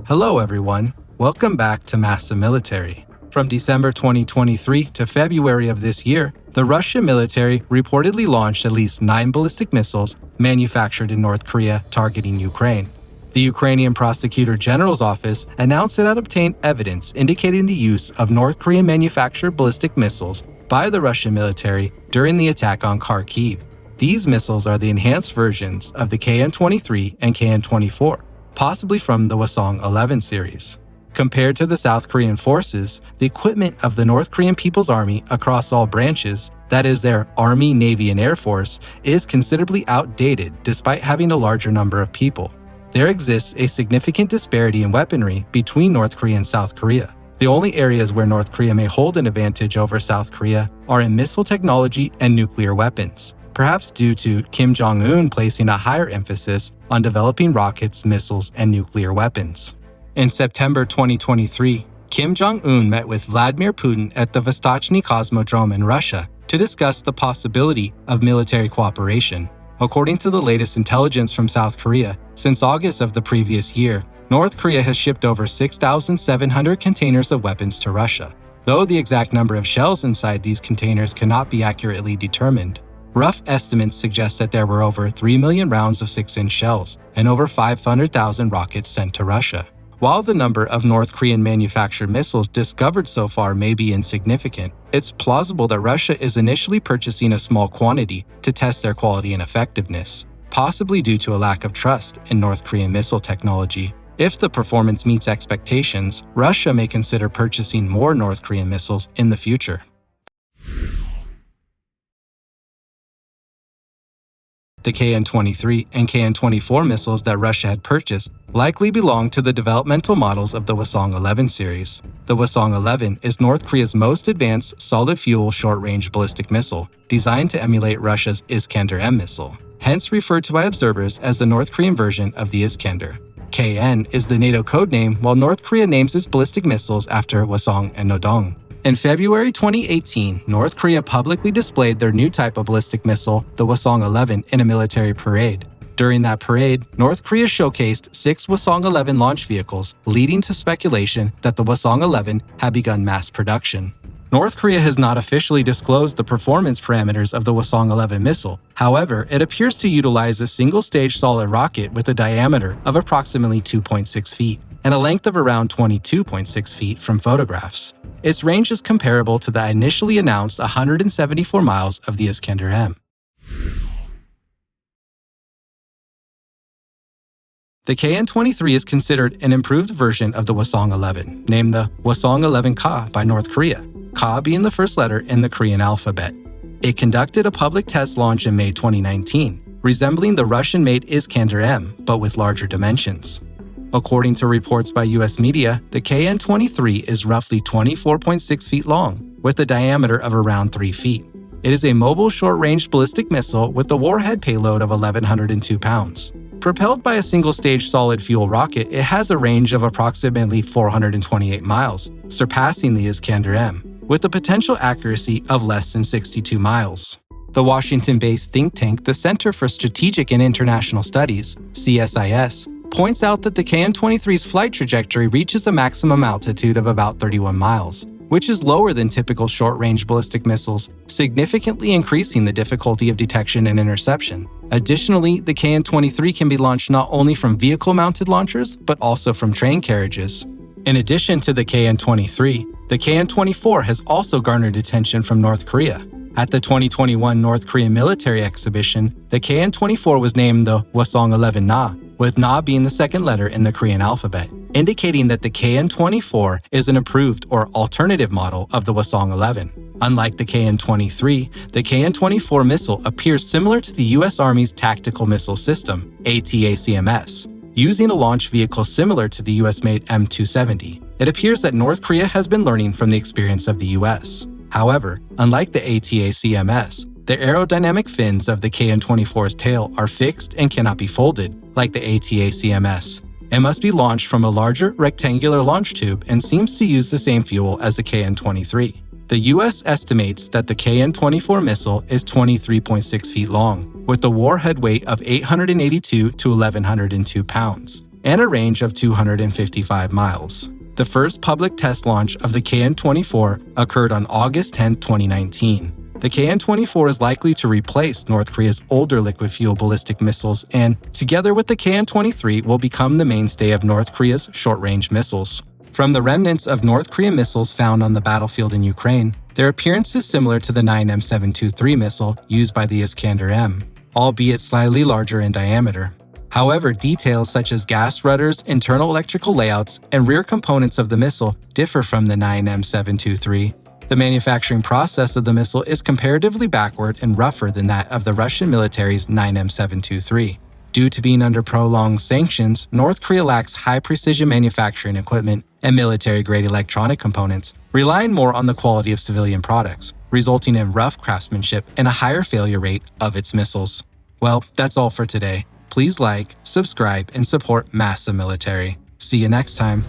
Hello everyone, welcome back to Massa Military. From December 2023 to February of this year, the Russian military reportedly launched at least 9 ballistic missiles manufactured in North Korea targeting Ukraine. The Ukrainian Prosecutor General's office announced it had obtained evidence indicating the use of North Korean manufactured ballistic missiles by the Russian military during the attack on Kharkiv. These missiles are the enhanced versions of the KN-23 and KN-24, possibly from the Hwasong 11 series. Compared to the South Korean forces, the equipment of the North Korean People's Army across all branches, that is their Army, Navy, and Air Force, is considerably outdated despite having a larger number of people. There exists a significant disparity in weaponry between North Korea and South Korea. The only areas where North Korea may hold an advantage over South Korea are in missile technology and nuclear weapons, perhaps due to Kim Jong-un placing a higher emphasis on developing rockets, missiles, and nuclear weapons. In September 2023, Kim Jong-un met with Vladimir Putin at the Vostochny Cosmodrome in Russia to discuss the possibility of military cooperation. According to the latest intelligence from South Korea, since August of the previous year, North Korea has shipped over 6,700 containers of weapons to Russia, though the exact number of shells inside these containers cannot be accurately determined. Rough estimates suggest that there were over 3 million rounds of 6-inch shells and over 500,000 rockets sent to Russia. While the number of North Korean manufactured missiles discovered so far may be insignificant, it's plausible that Russia is initially purchasing a small quantity to test their quality and effectiveness, possibly due to a lack of trust in North Korean missile technology. If the performance meets expectations, Russia may consider purchasing more North Korean missiles in the future. The KN-23 and KN-24 missiles that Russia had purchased likely belong to the developmental models of the Hwasong 11 series. The Hwasong 11 is North Korea's most advanced solid-fuel short-range ballistic missile, designed to emulate Russia's Iskander-M missile, hence referred to by observers as the North Korean version of the Iskander. KN is the NATO codename, while North Korea names its ballistic missiles after Hwasong and Nodong. In February 2018, North Korea publicly displayed their new type of ballistic missile, the Hwasong 11, in a military parade. During that parade, North Korea showcased 6 Hwasong 11 launch vehicles, leading to speculation that the Hwasong 11 had begun mass production. North Korea has not officially disclosed the performance parameters of the Hwasong 11 missile. However, it appears to utilize a single-stage solid rocket with a diameter of approximately 2.6 feet and a length of around 22.6 feet from photographs. Its range is comparable to the initially announced 174 miles of the Iskander-M. The KN-23 is considered an improved version of the Hwasong 11, named the Hwasong 11Ka by North Korea, Ka being the first letter in the Korean alphabet. It conducted a public test launch in May 2019, resembling the Russian-made Iskander-M, but with larger dimensions. According to reports by US media, the KN-23 is roughly 24.6 feet long, with a diameter of around 3 feet. It is a mobile short-range ballistic missile with a warhead payload of 1,102 pounds. Propelled by a single-stage solid-fuel rocket, it has a range of approximately 428 miles, surpassing the Iskander-M, with a potential accuracy of less than 62 miles. The Washington-based think tank, the Center for Strategic and International Studies, CSIS, points out that the KN-23's flight trajectory reaches a maximum altitude of about 31 miles, which is lower than typical short-range ballistic missiles, significantly increasing the difficulty of detection and interception. Additionally, the KN-23 can be launched not only from vehicle-mounted launchers, but also from train carriages. In addition to the KN-23, the KN-24 has also garnered attention from North Korea. At the 2021 North Korean military exhibition, the KN-24 was named the Hwasong 11 Na, with Na being the second letter in the Korean alphabet, indicating that the KN-24 is an improved or alternative model of the Hwasong 11. Unlike the KN-23, the KN-24 missile appears similar to the US Army's Tactical Missile System, ATACMS, using a launch vehicle similar to the US-made M270. It appears that North Korea has been learning from the experience of the US. However, unlike the ATACMS, the aerodynamic fins of the KN-24's tail are fixed and cannot be folded, like the ATACMS. It must be launched from a larger rectangular launch tube and seems to use the same fuel as the KN-23. The US estimates that the KN-24 missile is 23.6 feet long, with a warhead weight of 882 to 1,102 pounds. and a range of 255 miles. The first public test launch of the KN-24 occurred on August 10, 2019. The KN-24 is likely to replace North Korea's older liquid-fuel ballistic missiles and, together with the KN-23, will become the mainstay of North Korea's short-range missiles. From the remnants of North Korean missiles found on the battlefield in Ukraine, their appearance is similar to the 9M723 missile used by the Iskander-M, albeit slightly larger in diameter. However, details such as gas rudders, internal electrical layouts, and rear components of the missile differ from the 9M723. The manufacturing process of the missile is comparatively backward and rougher than that of the Russian military's 9M723. Due to being under prolonged sanctions, North Korea lacks high-precision manufacturing equipment and military-grade electronic components, relying more on the quality of civilian products, resulting in rough craftsmanship and a higher failure rate of its missiles. Well, that's all for today. Please like, subscribe, and support Massive Military. See you next time.